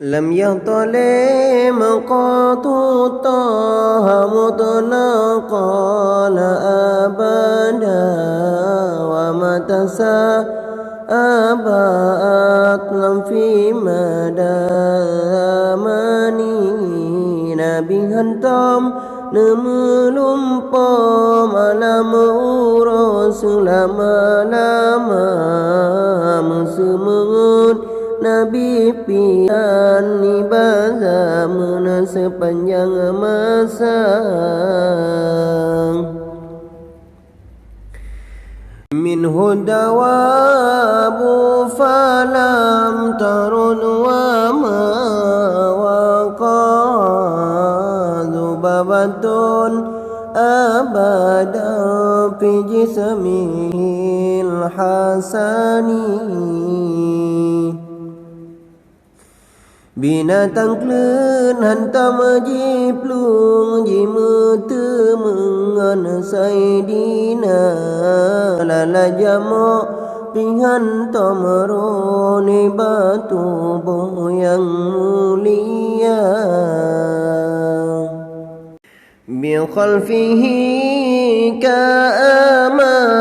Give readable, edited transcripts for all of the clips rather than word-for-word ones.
لم يطلع مقاط طه مطلقا لا أبدا ومتى أبات لم في مدى زماني نبي هنتم Nemelumpam alam urus lama-lama Musuh Nabi pian ibadah mana sepanjang masa Minhu dawabu falam tarun wa ma waqadu babatun abada fi jismil hasani Binatang klen hantam jiplung jimutu mengan saidina lala jamak pihan tamaroni batu yang mulia Bi khalfihi ka'amami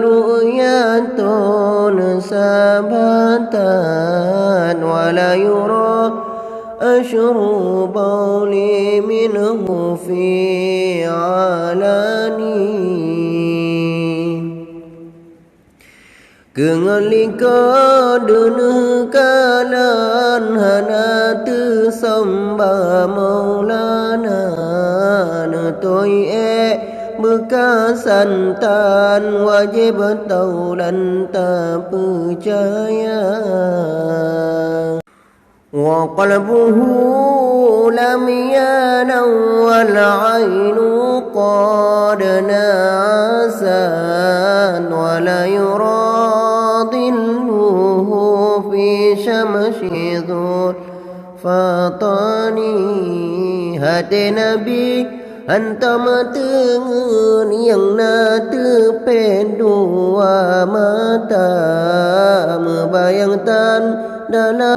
ru'yatun sabatan wala yura أشرب بولي منه في علاني Kengalika dunu kalan hana tu samba maulana Nutoi bekasan tan wajib taulan tak percaya وقلبه لم ينم والعين قد نعسا ولا يرى ظله في شمس ذو فطاني hati Nabi hantam tengen yang natu pendua mata membayang tan dalam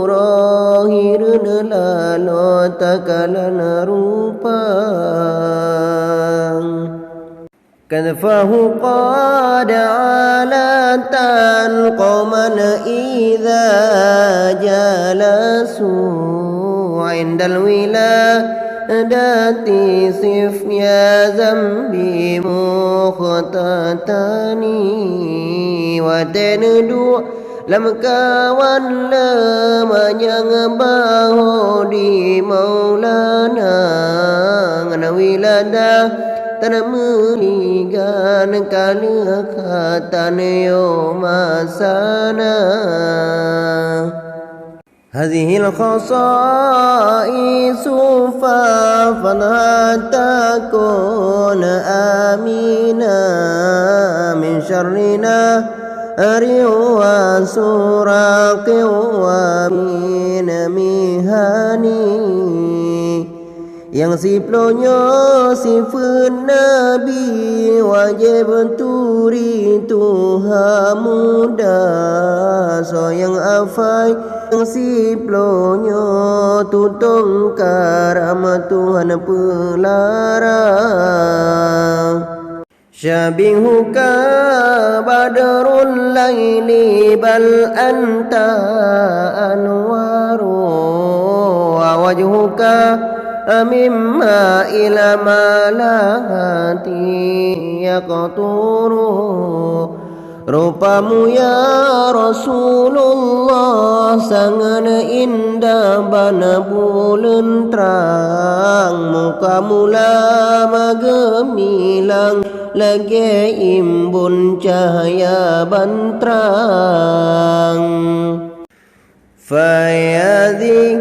urahirun lalu takalan rupa Kadfahu qad alatan qawman idha jalasu indal wiladati sif ya zambi mukhtatani wa tenudu Lam kawan lamanyang baho di maulana Ngana wiladah tanah meligan kalakatan yomasana Hazihil khasaisu fafan takun amina min syarrina Ariwa suraqi wa min mihani Yang siplonya sifun Nabi wajib turi tuha muda So yang afai yang siplonya tutung karam Tuhan pelarang Syabihuka badrul laili bal anta anwaru wa wajhuka mimma ila malahati yaqturu Rupamu ya Rasulullah sangat indah bana bulan terang Mukamu lama gemilang lagi imbun cahaya bantrang Fayadhina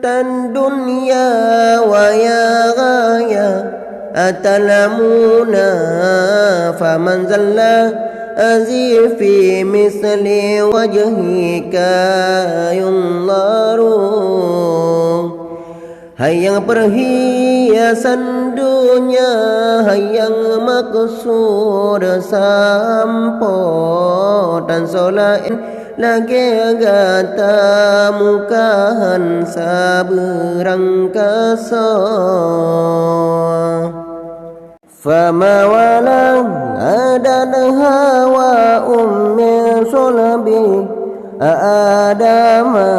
tan dunya wa ya ghaya atalamuna faman zalla azi fi misli wajhika yunlaru Hayang perhiasan dunia Hayang maksud sampo Dan solain lagi gata mukahan saberang kasa fama walang adan hawa ummi sulabi adama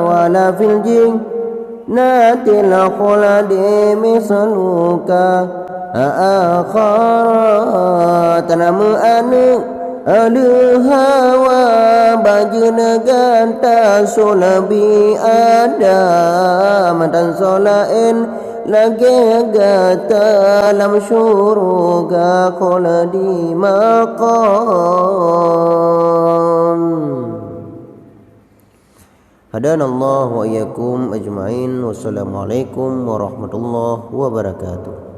wala fil jin natil khuladi misluka akhara tanamu anu alu hawa baju neganta sulabi adam dan solain lagi gata lam syuruga khuladi maqam. Hadanallahu wa iyyakum ajma'in. Wassalamualaikum warahmatullahi wabarakatuh.